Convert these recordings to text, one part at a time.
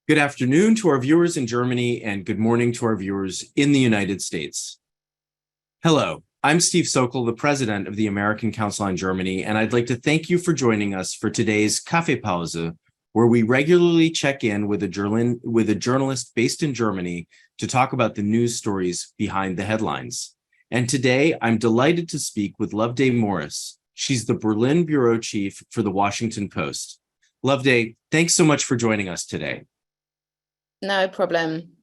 Good afternoon to our viewers in Germany and good morning to our viewers in the United States. Hello, I'm Steve Sokol, the president of the American Council on Germany, and I'd like to thank you for joining us for today's Kaffeepause, where we regularly check in with a journalist based in Germany to talk about the news stories behind the headlines. And today, I'm delighted to speak with Loveday Morris. She's the Berlin bureau chief for the Washington Post. Loveday, thanks so much for joining us today. No problem.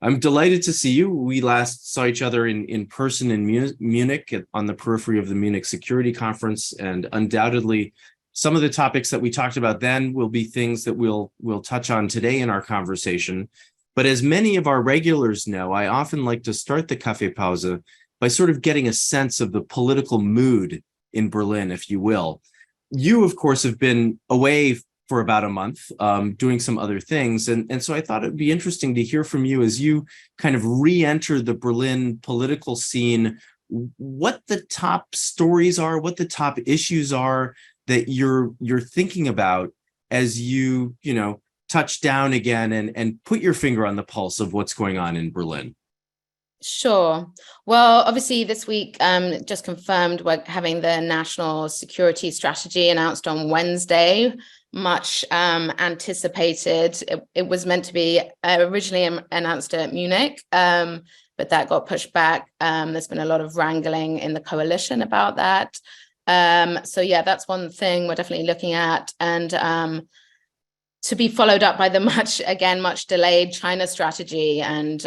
I'm delighted to see you. We last saw each other in person in Munich on the periphery of the Munich Security Conference, and undoubtedly some of the topics that we talked about then will be things that we'll touch on today in our conversation. But as many of our regulars know, I often like to start the Kaffeepause by sort of getting a sense of the political mood in Berlin, if you will. You, of course, have been away for about a month, doing some other things. And so I thought it'd be interesting to hear from you as you kind of re-enter the Berlin political scene, what the top stories are, what the top issues are that you're thinking about as you touch down again and put your finger on the pulse of what's going on in Berlin. Sure. Well, obviously this week just confirmed we're having the national security strategy announced on Wednesday. Much anticipated. It was meant to be originally announced at Munich, but that got pushed back. There's been a lot of wrangling in the coalition about that. So yeah, that's one thing we're definitely looking at, and to be followed up by the much delayed China strategy. And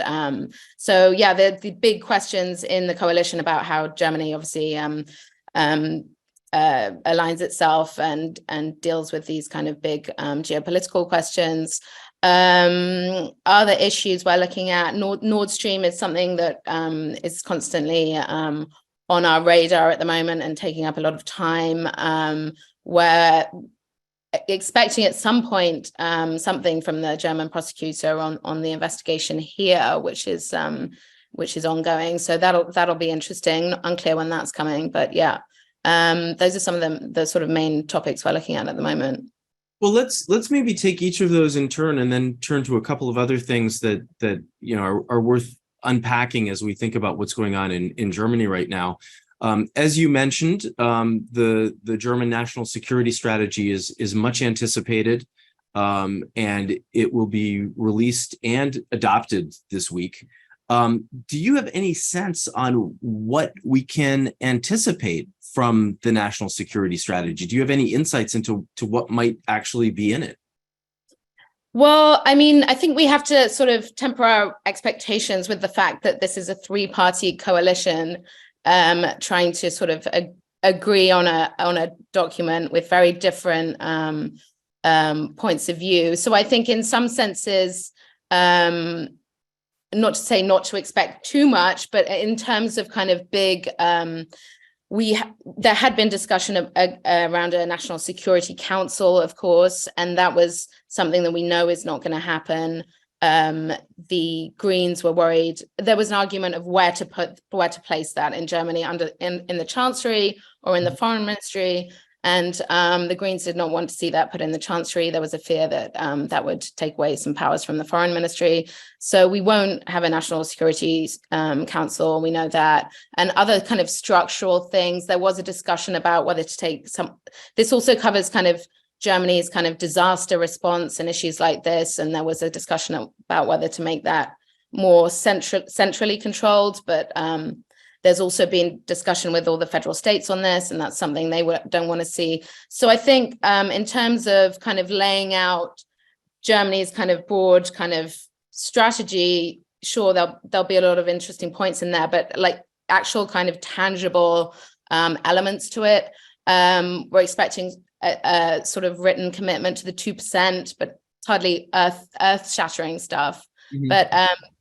so yeah, the big questions in the coalition about how Germany obviously aligns itself and deals with these kind of big geopolitical questions. Other issues we're looking at, Nord Stream is something that is constantly on our radar at the moment and taking up a lot of time. We're expecting at some point something from the German prosecutor on the investigation here, which is ongoing. So that'll be interesting. Unclear when that's coming, but yeah. Those are some of the sort of main topics we're looking at the moment. Well, let's maybe take each of those in turn and then turn to a couple of other things that are worth unpacking as we think about what's going on in Germany right now. As you mentioned, the German national security strategy is much anticipated, and it will be released and adopted this week. Do you have any sense on what we can anticipate from the national security strategy? Do you have any insights into what might actually be in it? Well, I mean, I think we have to sort of temper our expectations with the fact that this is a three-party coalition trying to sort of agree on a document with very different points of view. So I think in some senses, not to say not to expect too much, but in terms of kind of big, there had been discussion around a National Security Council, of course, and that was something that we know is not going to happen. The Greens were worried. There was an argument of where to place that in Germany, in the Chancellery or in the Foreign Ministry. And the Greens did not want to see that put in the Chancellery. There was a fear that that would take away some powers from the Foreign Ministry. So we won't have a National Security Council. We know that. And other kind of structural things. There was a discussion about whether to take some. This also covers kind of Germany's kind of disaster response and issues like this. And there was a discussion about whether to make that more centrally controlled. But there's also been discussion with all the federal states on this, and that's something they don't want to see. So I think in terms of kind of laying out Germany's kind of broad kind of strategy, sure, there'll be a lot of interesting points in there, but like actual kind of tangible elements to it, we're expecting a sort of written commitment to the 2%, but it's hardly earth-shattering stuff. Mm-hmm. But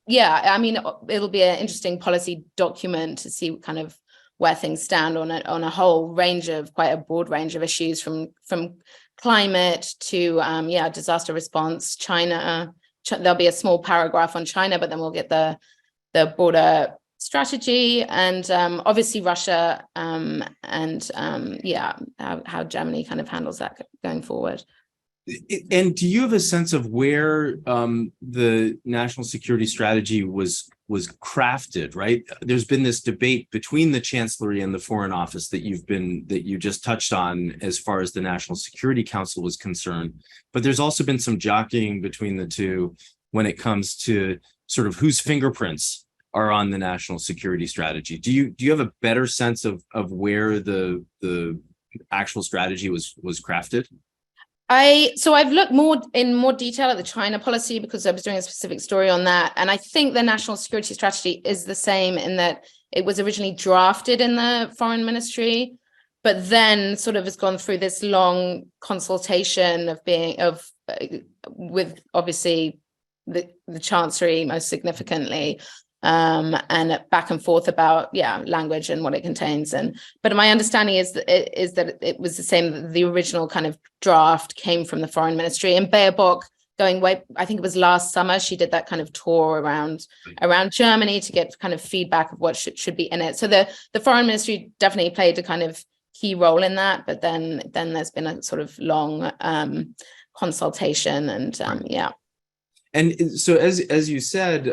yeah, I mean, it'll be an interesting policy document to see kind of where things stand on a whole range of, quite a broad range of issues, from climate to disaster response. China, there'll be a small paragraph on China, but then we'll get the border strategy and obviously Russia and how Germany kind of handles that going forward. And do you have a sense of where the national security strategy was crafted? Right, there's been this debate between the Chancellery and the Foreign Office that you just touched on as far as the National Security Council was concerned, but there's also been some jockeying between the two when it comes to sort of whose fingerprints are on the national security strategy. Do you have a better sense of where the actual strategy was crafted? So I've looked in more detail at the China policy because I was doing a specific story on that. And I think the national security strategy is the same in that it was originally drafted in the foreign ministry, but then sort of has gone through this long consultation with obviously the Chancellery most significantly, and back and forth about language and what it contains. But my understanding is that it was the same. The original kind of draft came from the foreign ministry, and Baerbock, going way, I think it was last summer, she did that kind of tour around Germany to get kind of feedback of what should be in it. So the foreign ministry definitely played a kind of key role in that. But then there's been a sort of long consultation, and And so, as you said,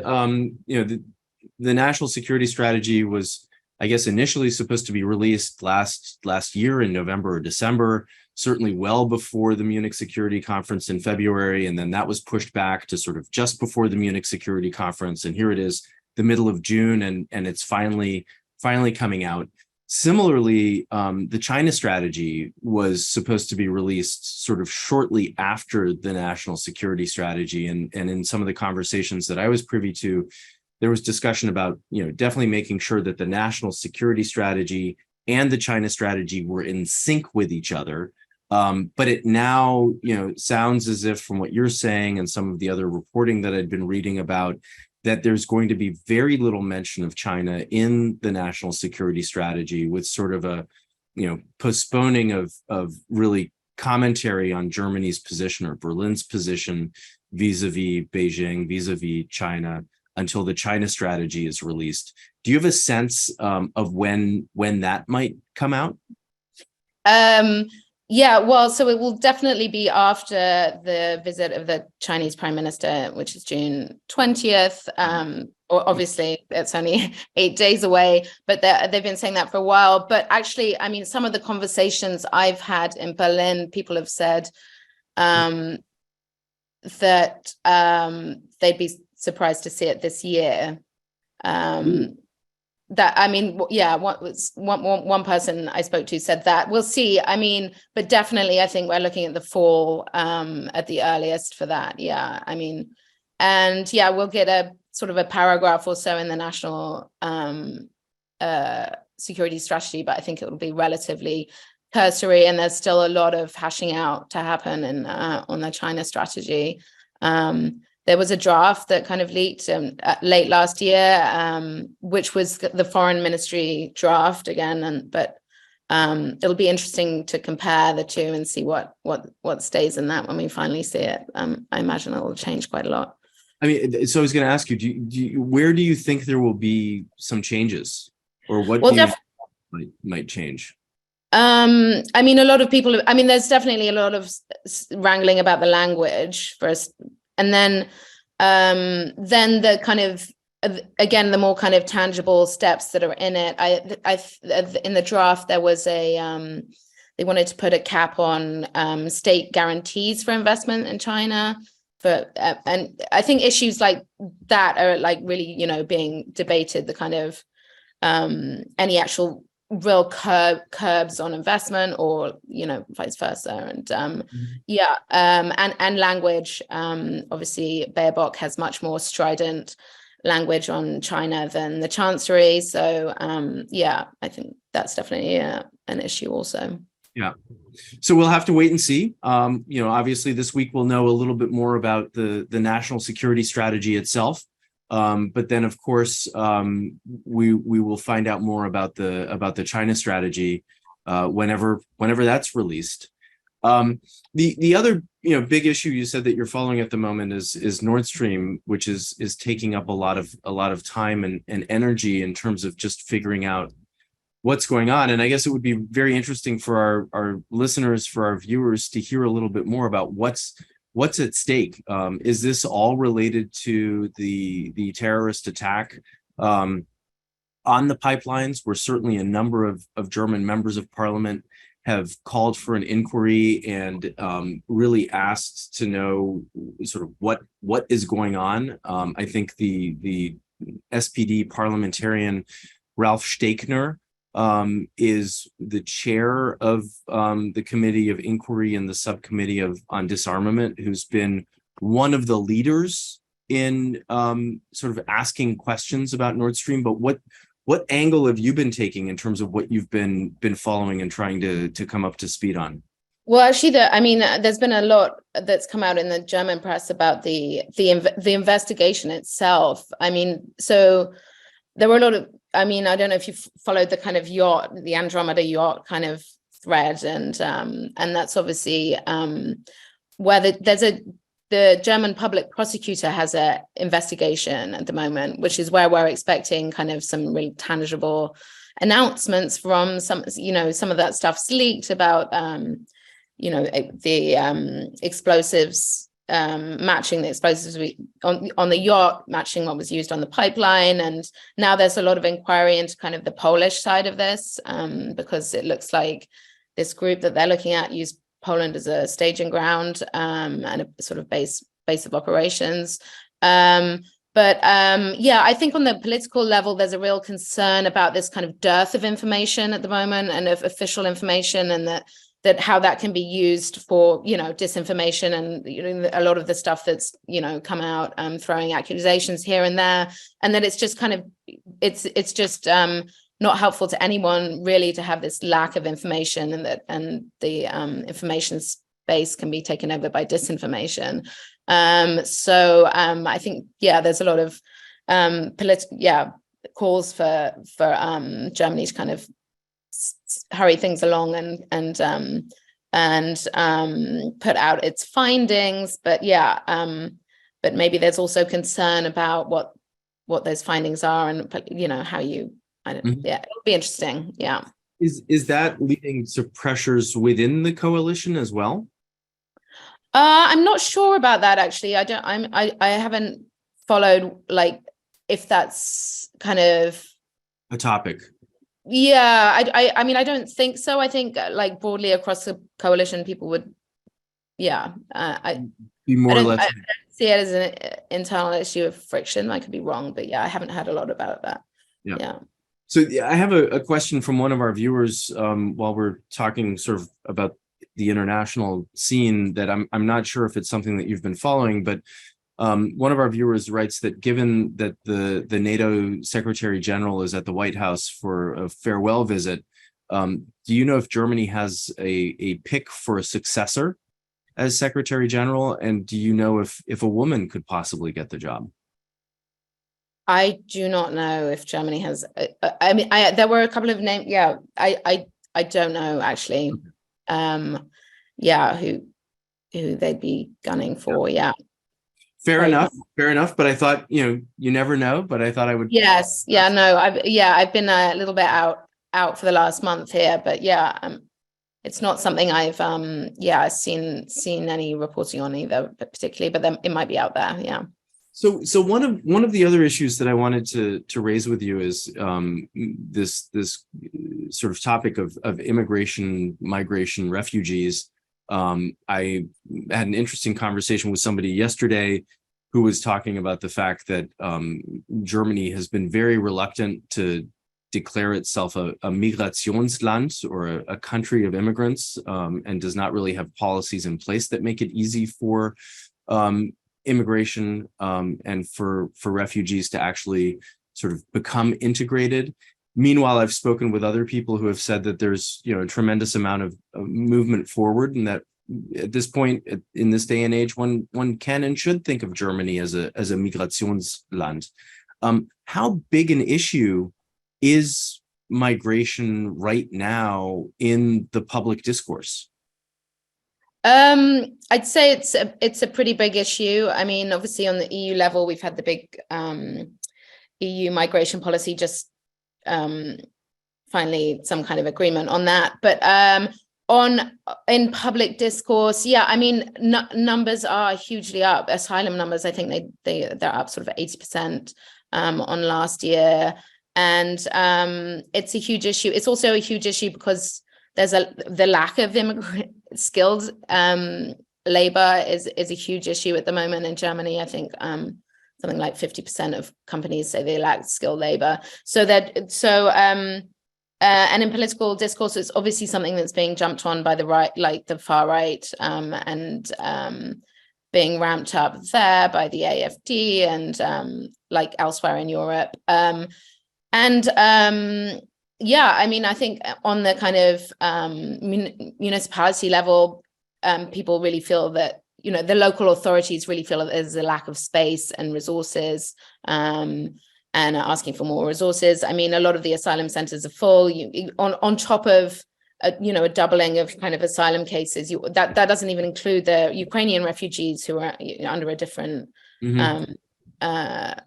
the national security strategy was, I guess, initially supposed to be released last year in November or December, certainly well before the Munich Security Conference in February, and then that was pushed back to sort of just before the Munich Security Conference, and here it is, the middle of June, and it's finally coming out. Similarly, the China strategy was supposed to be released sort of shortly after the national security strategy, and in some of the conversations that I was privy to, there was discussion about, definitely making sure that the national security strategy and the China strategy were in sync with each other. But it now, sounds as if, from what you're saying and some of the other reporting that I'd been reading about, that there's going to be very little mention of China in the national security strategy, with sort of a, postponing of really commentary on Germany's position or Berlin's position vis-a-vis Beijing, vis-a-vis China, until the China strategy is released. Do you have a sense of when that might come out? Well, so it will definitely be after the visit of the Chinese Prime Minister, which is June 20th. Or obviously, it's only 8 days away, but they've been saying that for a while. But actually, I mean, some of the conversations I've had in Berlin, people have said that they'd be surprised to see it this year. That, I mean, one person I spoke to said that. We'll see. I mean, but definitely, I think we're looking at the fall at the earliest for that. Yeah, I mean, and we'll get a sort of a paragraph or so in the national security strategy, but I think it will be relatively cursory, and there's still a lot of hashing out to happen on the China strategy. There was a draft that kind of leaked late last year, which was the foreign ministry draft again, but it'll be interesting to compare the two and see what stays in that when we finally see it. I imagine it will change quite a lot. I mean, so I was going to ask you, where do you think there will be some changes, or what might change? I mean, a lot of people. I mean, there's definitely a lot of wrangling about the language first. And then the kind of, again, the more kind of tangible steps that are in it. In the draft, there was they wanted to put a cap on state guarantees for investment in China. And I think issues like that are like really, being debated, the kind of any actual real curbs on investment, or vice versa, and and language. Obviously Baerbock has much more strident language on China than the Chancellery, so I think that's definitely an issue also. So we'll have to wait and see. Obviously this week we'll know a little bit more about the national security strategy itself. But then, of course, we will find out more about the China strategy whenever that's released. The other big issue you said that you're following at the moment is Nord Stream, which is taking up a lot of time and energy in terms of just figuring out what's going on. And I guess it would be very interesting for our listeners, for our viewers, to hear a little bit more about what's at stake. Is this all related to the terrorist attack on the pipelines, where certainly a number of German members of parliament have called for an inquiry and really asked to know sort of what is going on? I think the SPD parliamentarian Ralf Stegner is the chair of the committee of inquiry and the subcommittee on disarmament, who's been one of the leaders in sort of asking questions about Nord Stream. But what angle have you been taking in terms of what you've been following and trying to come up to speed on? Well, actually, there's been a lot that's come out in the German press about the investigation itself. I mean, so there were a lot of, I don't know if you've followed the kind of yacht, the Andromeda yacht kind of thread, and that's obviously where the German public prosecutor has a investigation at the moment, which is where we're expecting kind of some really tangible announcements from some of that stuff's leaked about, the explosives, matching the explosives on the yacht, matching what was used on the pipeline. And now there's a lot of inquiry into kind of the Polish side of this, because it looks like this group that they're looking at used Poland as a staging ground and a sort of base of operations. I think on the political level, there's a real concern about this kind of dearth of information at the moment, and of official information, and that how that can be used for, disinformation, and, a lot of the stuff that's, come out, throwing accusations here and there, and that it's just kind of, it's just not helpful to anyone really to have this lack of information, and the information space can be taken over by disinformation. I think, there's a lot of calls for Germany to kind of hurry things along and put out its findings, but maybe there's also concern about what those findings are, and how you, it'll be interesting. Is that leading to pressures within the coalition as well? I'm not sure about that, actually. I haven't followed, like, if that's kind of a topic. I don't think so. I think, like, broadly across the coalition, people would be more or less. I don't see it as an internal issue of friction. I could be wrong, but I haven't heard a lot about that. So I have a question from one of our viewers while we're talking sort of about the international scene, that I'm not sure if it's something that you've been following, but one of our viewers writes that given that the NATO Secretary General is at the White House for a farewell visit, do you know if Germany has a pick for a successor as Secretary General? And do you know if a woman could possibly get the job? I do not know if Germany has. There were a couple of names. I don't know, actually. Who they'd be gunning for. Fair enough. But I thought, you never know. But I thought I would. Yes. No. I've been a little bit out for the last month here, but it's not something I've seen any reporting on either, particularly. But then it might be out there. So one of the other issues that I wanted to raise with you is this sort of topic of immigration, migration, refugees. I had an interesting conversation with somebody yesterday who was talking about the fact that Germany has been very reluctant to declare itself a Migrationsland, or a country of immigrants, and does not really have policies in place that make it easy for immigration and for refugees to actually sort of become integrated. Meanwhile, I've spoken with other people who have said that there's a tremendous amount of movement forward, and that at this point in this day and age, one can and should think of Germany as a Migrationsland. How big an issue is migration right now in the public discourse? I'd say it's a pretty big issue. I mean, obviously on the EU level, we've had the big EU migration policy just finally some kind of agreement on that. But in public discourse, yeah, I mean, numbers are hugely up. Asylum numbers, I think they're up sort of 80% on last year. And it's a huge issue. It's also a huge issue because there's the lack of skilled labor is a huge issue at the moment in Germany. I think something like 50% of companies say they lack skilled labor. And in political discourse, it's obviously something that's being jumped on by the right, like the far right, and being ramped up there by the AfD and like elsewhere in Europe. Yeah, I mean, I think on the kind of municipality level, people really feel that, you know, the local authorities really feel that there's a lack of space and resources, and are asking for more resources. I mean, a lot of the asylum centers are full. On top of a doubling of kind of asylum cases, that doesn't even include the Ukrainian refugees who are under a different in a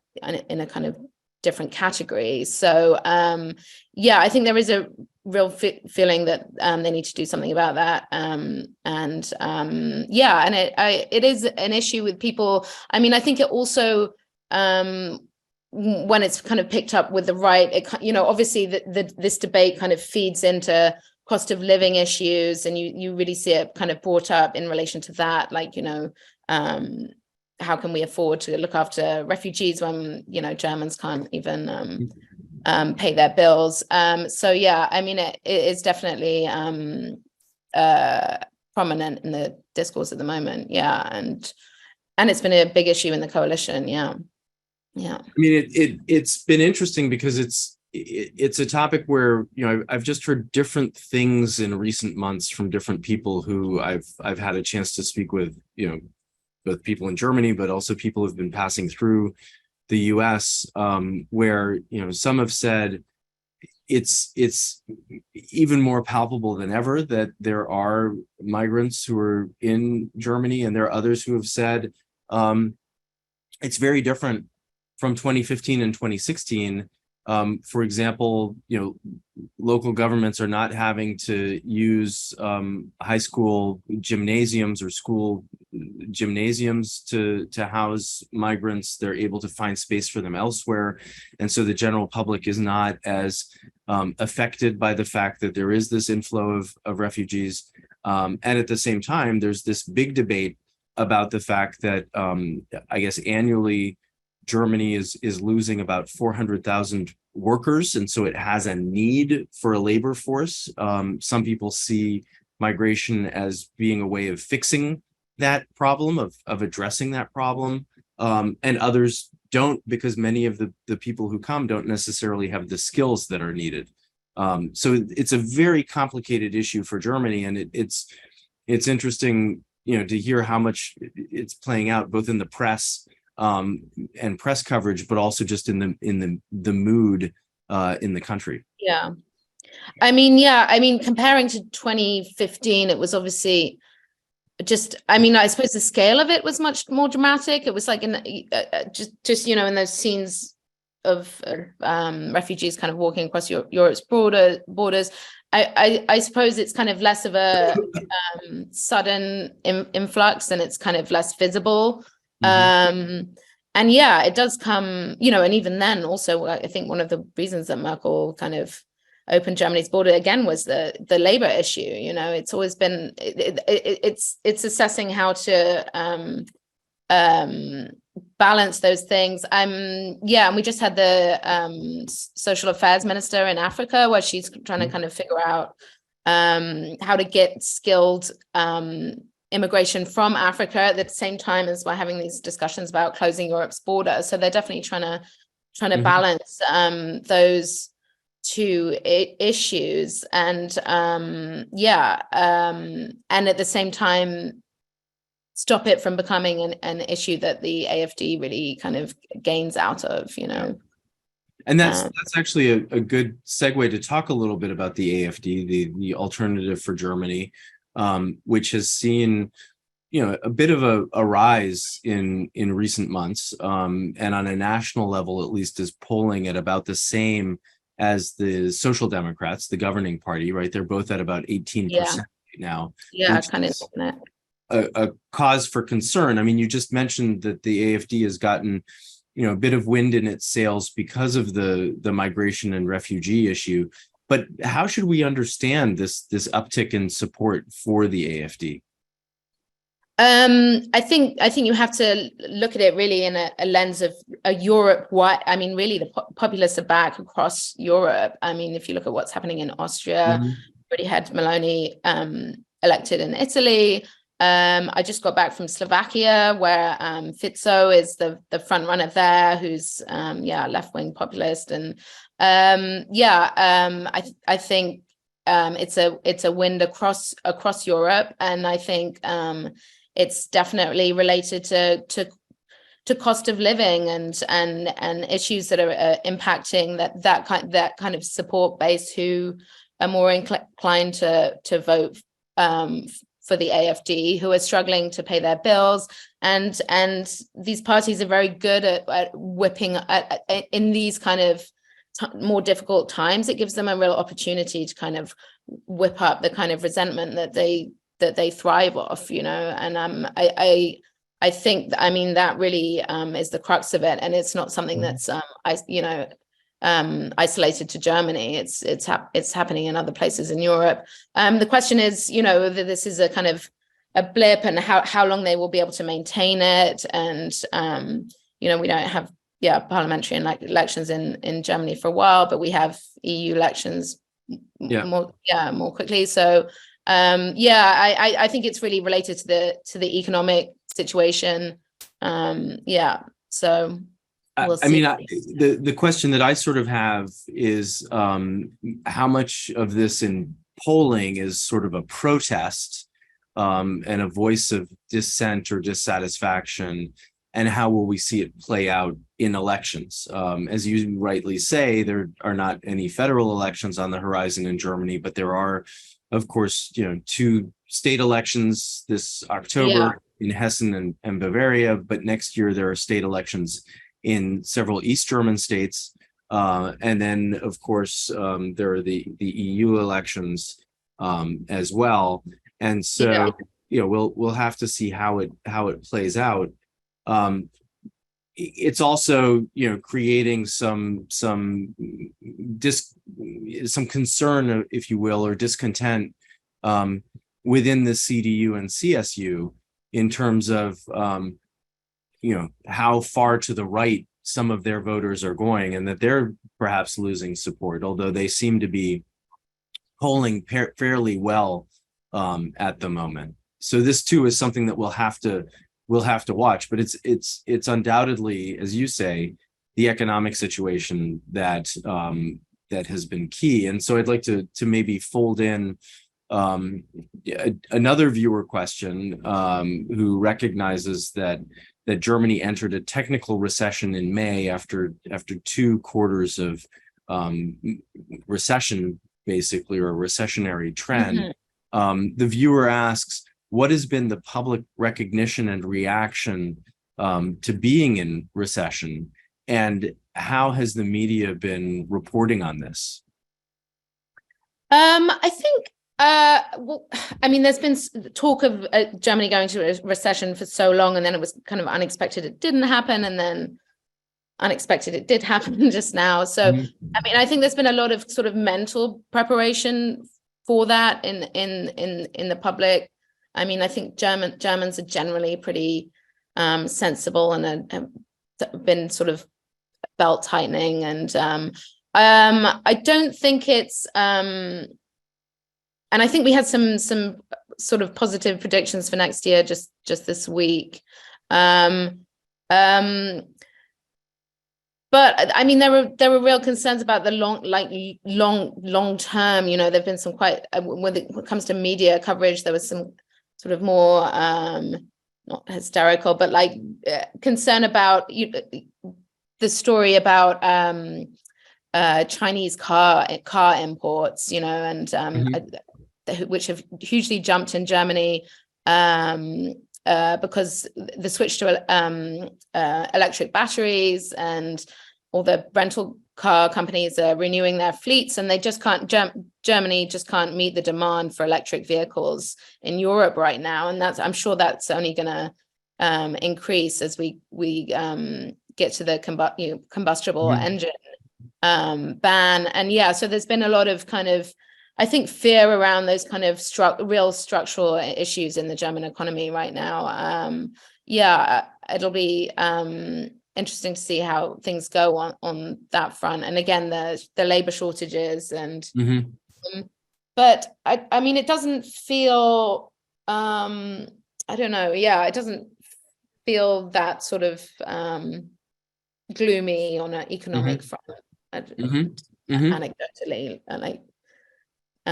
kind of different category. So yeah, I think there is a real feeling that they need to do something about that. Yeah, and it is an issue with people. I mean, I think it also when it's kind of picked up with the right, obviously this debate kind of feeds into cost of living issues, and you really see it kind of brought up in relation to that, like, how can we afford to look after refugees when, Germans can't even pay their bills. So yeah, I mean, it is definitely prominent in the discourse at the moment. Yeah, and it's been a big issue in the coalition. Yeah. I mean, it's been interesting because it's a topic where, I've just heard different things in recent months from different people who I've had a chance to speak with, both people in Germany, but also people who've been passing through the US, where, some have said it's even more palpable than ever that there are migrants who are in Germany, and there are others who have said it's very different from 2015 and 2016. For example, local governments are not having to use high school gymnasiums or school gymnasiums to house migrants. They're able to find space for them elsewhere. And so the general public is not as affected by the fact that there is this inflow of refugees. And at the same time, there's this big debate about the fact that I guess annually Germany is losing about 400,000 workers, and so it has a need for a labor force. Some people see migration as being a way of fixing that problem, of addressing that problem, and others don't, because many of the people who come don't necessarily have the skills that are needed. So it's a very complicated issue for Germany, and it's interesting, to hear how much it's playing out both in the press and press coverage, but also just in the mood in the country. Yeah. I mean, comparing to 2015, it was obviously I suppose the scale of it was much more dramatic. It was like in in those scenes of refugees kind of walking across Europe's borders. I suppose it's kind of less of a sudden influx, and it's kind of less visible. And yeah, it does come, and even then also, I think one of the reasons that Merkel kind of opened Germany's border again was the labor issue. It's always been, it's assessing how to balance those things. And we just had the social affairs minister in Africa, where she's trying to kind of figure out how to get skilled immigration from Africa at the same time as we're having these discussions about closing Europe's border. So they're definitely trying to balance those two issues, and and at the same time stop it from becoming an issue that the AfD really kind of gains out of. And that's actually a good segue to talk a little bit about the AfD, the Alternative for Germany, which has seen, a bit of a rise in recent months, and on a national level, at least, is polling at about the same as the Social Democrats, the governing party, right? They're both at about 18% right now. Yeah, which kind of. is a cause for concern. I mean, you just mentioned that the AFD has gotten, a bit of wind in its sails because of the migration and refugee issue. But how should we understand this uptick in support for the AFD? I think you have to look at it really in a lens of a Europe. I mean, really, the populists are back across Europe. I mean, if you look at what's happening in Austria, already had Meloni elected in Italy. I just got back from Slovakia, where Fico is the front runner there, who's left-wing populist, and I think it's a wind across Europe, and I think it's definitely related to cost of living and issues that are impacting that kind of support base, who are more inclined to vote for the AFD, who are struggling to pay their bills, and these parties are very good at whipping in these kind of more difficult times. It gives them a real opportunity to kind of whip up the kind of resentment that they thrive off, and I think, that really is the crux of it, and it's not something that's isolated to Germany. It's happening in other places in Europe. The question is, whether this is a kind of a blip, and how long they will be able to maintain it. And we don't have parliamentary elections in Germany for a while, but we have EU elections more quickly. So I think it's really related to the economic situation. So we'll see. The question that I sort of have is how much of this in polling is sort of a protest and a voice of dissent or dissatisfaction, and how will we see it play out in elections? As you rightly say, there are not any federal elections on the horizon in Germany, but there are, of course, 2 state elections this October in Hessen and Bavaria, but next year there are state elections in several East German states. And then, of course, there are the EU elections as well. And so, we'll have to see how it plays out. It's also, creating some concern, if you will, or discontent within the CDU and CSU in terms of how far to the right some of their voters are going, and that they're perhaps losing support, although they seem to be polling fairly well at the moment. So this too is something that we'll have to watch, but it's undoubtedly, as you say, the economic situation that has been key. And so I'd like to maybe fold in another viewer question who recognizes that Germany entered a technical recession in May after 2 quarters of recession, basically, or a recessionary trend. The viewer asks, what has been the public recognition and reaction to being in recession, and how has the media been reporting on this? I think, there's been talk of Germany going to a recession for so long, and then it was kind of unexpected it didn't happen, and then unexpected it did happen just now. So, I think there's been a lot of sort of mental preparation for that in the public. I think Germans are generally pretty sensible, and have been sort of belt tightening, and I don't think it's and I think we had some sort of positive predictions for next year just this week. But there were real concerns about the long term. There've been some quite, when it comes to media coverage, there was some sort of more not hysterical, but concern about the story about Chinese car imports, and which have hugely jumped in Germany because the switch to electric batteries and all the rental car companies are renewing their fleets, and they just can't. Germany just can't meet the demand for electric vehicles in Europe right now, and I'm sure that's only going to increase as we get to the combustible engine ban. And yeah, so there's been a lot of kind of, I think, fear around those kind of real structural issues in the German economy right now. Yeah, it'll be interesting to see how things go on that front. And again, the labor shortages and but I mean, it doesn't feel I don't know. Yeah, it doesn't feel that sort of gloomy on an economic front. Anecdotally, like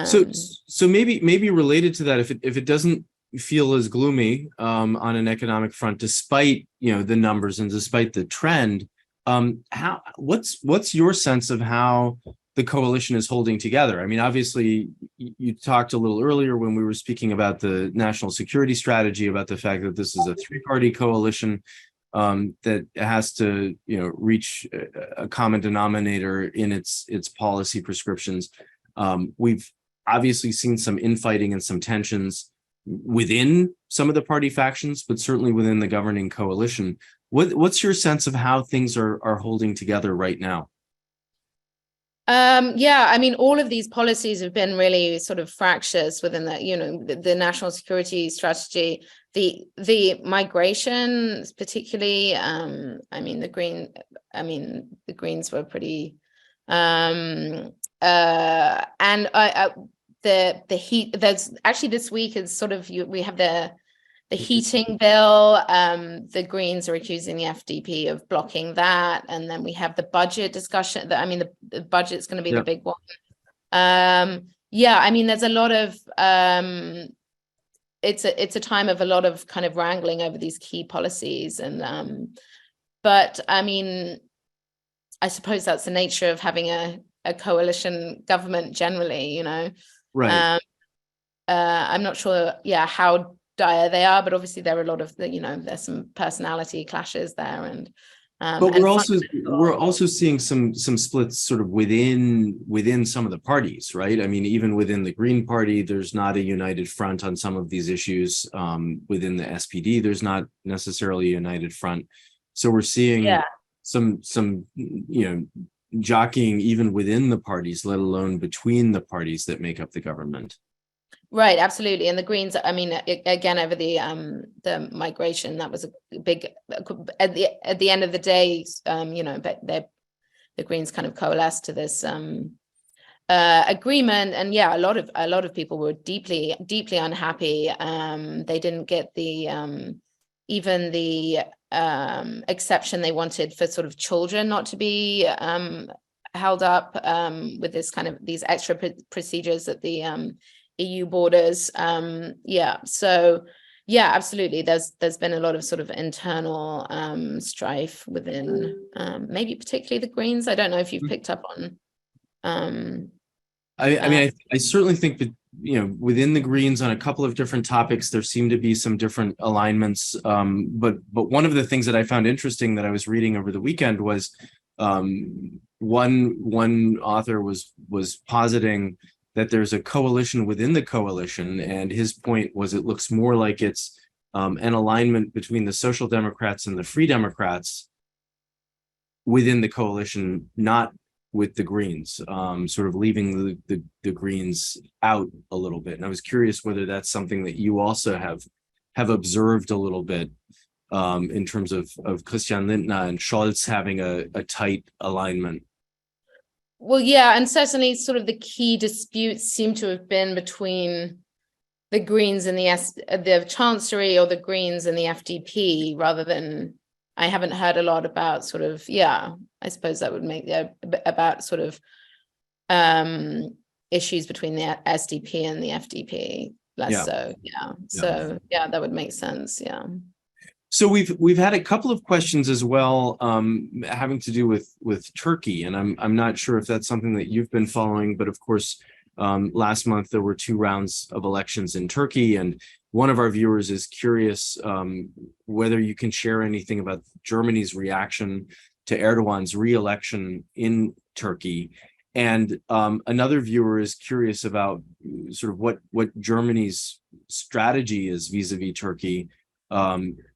so maybe related to that, if it doesn't feel as gloomy on an economic front, despite the numbers and despite the trend, what's your sense of how the coalition is holding together? I mean, obviously, you talked a little earlier when we were speaking about the national security strategy about the fact that this is a three-party coalition that has to reach a common denominator in its policy prescriptions. We've obviously seen some infighting and some tensions within some of the party factions, but certainly within the governing coalition. What's your sense of how things are holding together right now? Yeah, I mean, all of these policies have been really sort of fractious within the national security strategy, the migration, particularly. I mean, the Greens were pretty, and the heat. There's actually this week is sort of we have the heating bill. The Greens are accusing the FDP of blocking that, and then we have the budget discussion. The budget's going to be the big one. Yeah, I mean, there's a lot of it's a time of a lot of kind of wrangling over these key policies, and but I mean, I suppose that's the nature of having a coalition government generally, Right. I'm not sure, how dire they are, but obviously there are a lot of there's some personality clashes there, and but we're also seeing some splits sort of within some of the parties, right? I mean, even within the Green Party, there's not a united front on some of these issues. Within the SPD, there's not necessarily a united front. So we're seeing some jockeying even within the parties, let alone between the parties that make up the government. Right, absolutely. And the Greens, I mean, again, over the migration, that was a big, at the end of the day, but the Greens kind of coalesced to this agreement. And yeah, a lot of people were deeply unhappy. They didn't get even the exception they wanted for sort of children not to be held up with this kind of these extra procedures at the EU borders. So absolutely, there's been a lot of sort of internal strife within maybe particularly the Greens. I don't know if you've picked up on I certainly think that within the Greens on a couple of different topics there seem to be some different alignments, but one of the things that I found interesting that I was reading over the weekend was one author was positing that there's a coalition within the coalition, and his point was it looks more like it's an alignment between the Social Democrats and the Free Democrats within the coalition, not with the Greens, sort of leaving the Greens out a little bit. And I was curious whether that's something that you also have observed a little bit in terms of Christian Lindner and Scholz having a tight alignment. Well, yeah, and certainly sort of the key disputes seem to have been between the Greens and the Chancellery, or the Greens and the FDP, rather than, I haven't heard a lot about sort of, I suppose that would make about sort of issues between the SDP and the FDP, less so. So that would make sense. So we've had a couple of questions as well, having to do with Turkey, and I'm not sure if that's something that you've been following, but of course, last month there were 2 rounds of elections in Turkey, and one of our viewers is curious whether you can share anything about Germany's reaction to Erdogan's re-election in Turkey. And another viewer is curious about sort of what Germany's strategy is vis-a-vis Turkey,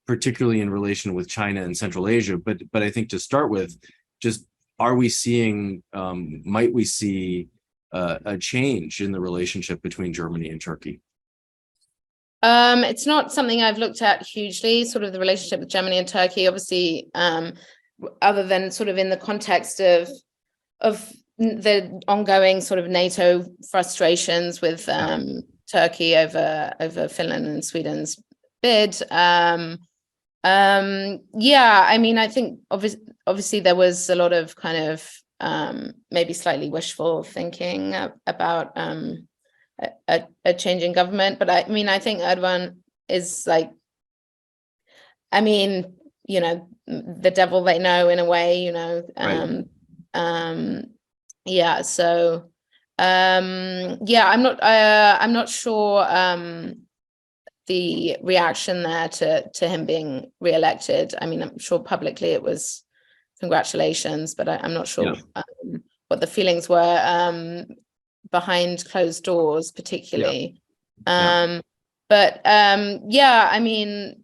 particularly in relation with China and Central Asia. But I think to start with, just are we seeing, might we see a change in the relationship between Germany and Turkey? It's not something I've looked at hugely, sort of the relationship with Germany and Turkey, obviously, other than sort of in the context of the ongoing sort of NATO frustrations with Turkey over Finland and Sweden's bid. Yeah, I mean, I think obviously there was a lot of kind of maybe slightly wishful thinking about a change in government, but I mean, I think Erdogan is like, I mean, you know, the devil they know in a way, you know. Yeah, so yeah, I'm not sure the reaction there to him being re-elected. I mean, I'm sure publicly it was congratulations, but I'm not sure what the feelings were behind closed doors, particularly. But yeah, I mean,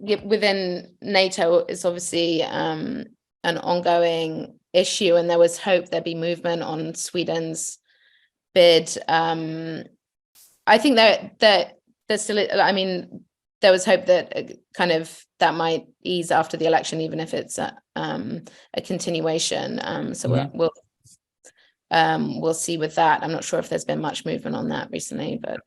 within NATO, it's obviously an ongoing issue, and there was hope there'd be movement on Sweden's bid. I think that there's still, I mean, there was hope that kind of that might ease after the election, even if it's a continuation. So we'll see with that. I'm not sure if there's been much movement on that recently, but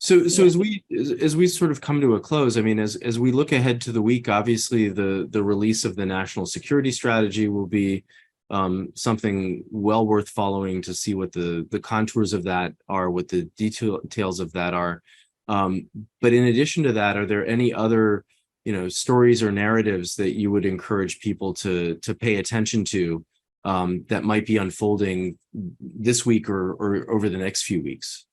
so as we sort of come to a close, I mean, as we look ahead to the week, obviously the release of the national security strategy will be something well worth following to see what the contours of that are, what the details of that are. But in addition to that, are there any other, you know, stories or narratives that you would encourage people to pay attention to that might be unfolding this week or over the next few weeks?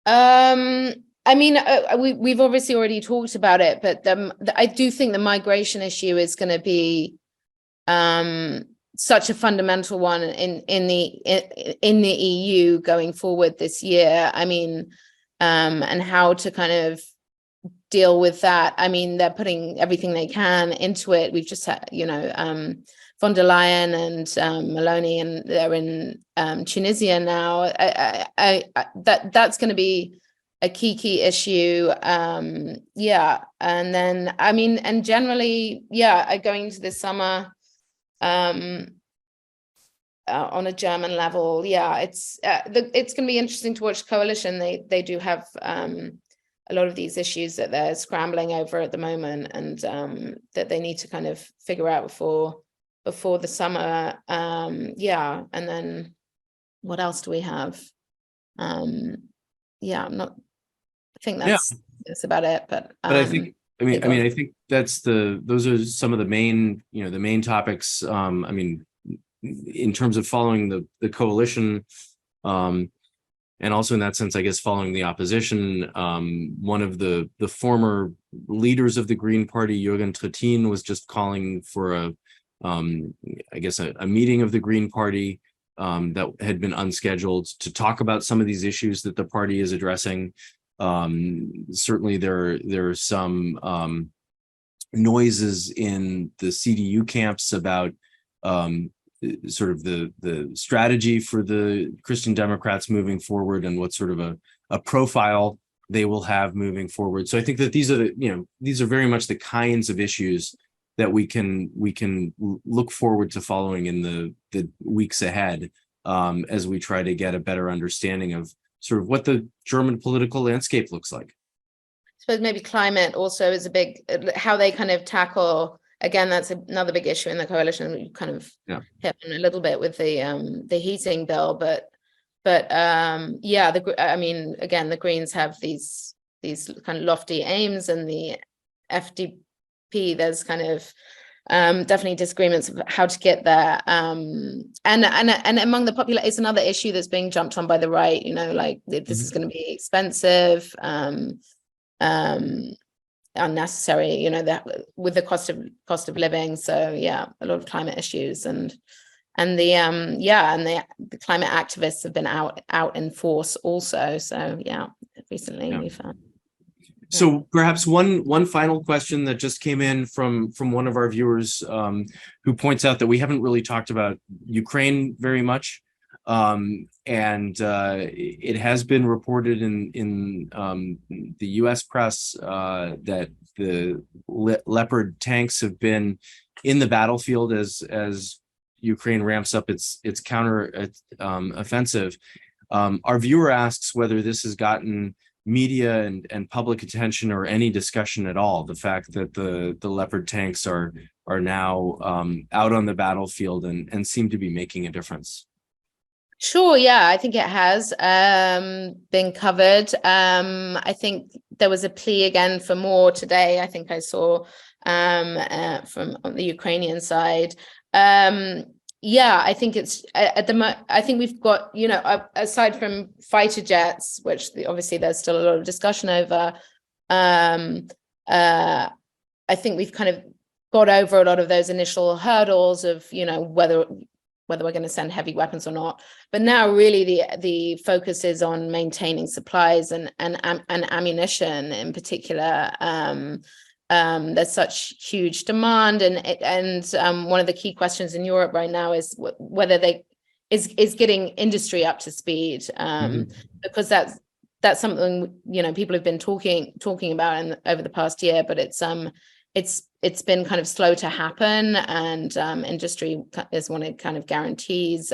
I mean, we've obviously already talked about it, but I do think the migration issue is going to be such a fundamental one in the EU going forward this year. I mean, and how to kind of deal with that. I mean, they're putting everything they can into it. We've just had, you know, von der Leyen and Meloni, and they're in Tunisia now. That's going to be a key issue. Yeah, and then I mean, and generally, yeah, going into this summer, on a German level, yeah, it's going to be interesting to watch coalition. They do have a lot of these issues that they're scrambling over at the moment, and that they need to kind of figure out before the summer. Yeah, and then what else do we have? Yeah, I think that's about it. But I think, I think those are some of the main, you know, the main topics. I mean, in terms of following the coalition, and also in that sense, I guess, following the opposition, one of the former leaders of the Green Party, Jürgen Trittin, was just calling for I guess a meeting of the Green Party that had been unscheduled to talk about some of these issues that the party is addressing. Certainly there are some noises in the CDU camps about sort of the strategy for the Christian Democrats moving forward, and what sort of a profile they will have moving forward. So I think that these are very much the kinds of issues that we can look forward to following in the weeks ahead, as we try to get a better understanding of sort of what the German political landscape looks like. I suppose maybe climate also is a big, how they kind of tackle. Again, that's another big issue in the coalition. We kind of hit on a little bit with the heating bill, but yeah, I mean, again, the Greens have these kind of lofty aims, and the FDP, there's kind of definitely disagreements of how to get there. And among the population, it's another issue that's being jumped on by the right. You know, like this is going to be expensive. unnecessary, that with the cost of living. So yeah, a lot of climate issues, and the climate activists have been out in force also. So yeah, recently we found. So perhaps one final question that just came in from one of our viewers, who points out that we haven't really talked about Ukraine very much. And it has been reported in the US press that the Leopard tanks have been in the battlefield as Ukraine ramps up its counter offensive. Our viewer asks whether this has gotten media and public attention or any discussion at all, the fact that the Leopard tanks are now out on the battlefield and seem to be making a difference. Sure, yeah, I think it has been covered. I think there was a plea again for more today. I think I saw from on the Ukrainian side. Yeah, I think it's I think we've got, aside from fighter jets, which obviously there's still a lot of discussion over. I think we've kind of got over a lot of those initial hurdles of, whether we're going to send heavy weapons or not. But now really the focus is on maintaining supplies and ammunition in particular. There's such huge demand, and one of the key questions in Europe right now is whether is getting industry up to speed, because that's something people have been talking about over the past year, but it's been kind of slow to happen, and industry is wanted kind of guarantees,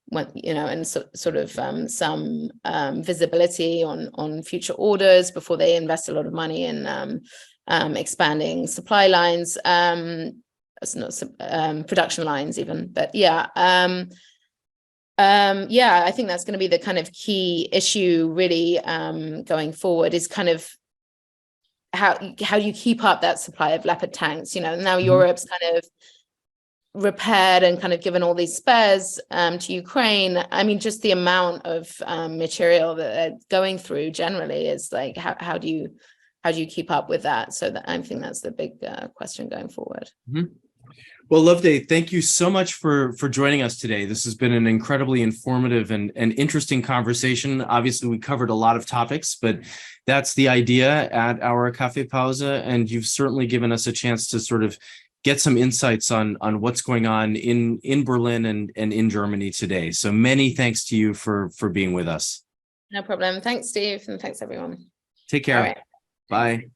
when and sort of some visibility on future orders before they invest a lot of money in expanding supply lines, it's not production lines even, but yeah. I think that's going to be the kind of key issue really going forward, is kind of how you keep up that supply of Leopard tanks. Now Europe's kind of repaired and kind of given all these spares to Ukraine. I mean, just the amount of material that they're going through generally is like, how do you keep up with that? So I think that's the big question going forward. Well, Loveday, thank you so much for joining us today. This has been an incredibly informative and interesting conversation. Obviously, we covered a lot of topics, but that's the idea at our Kaffeepause, and you've certainly given us a chance to sort of get some insights on what's going on in Berlin and in Germany today. So many thanks to you for being with us. No problem. Thanks, Steve, and thanks everyone. Take care. All right. Bye.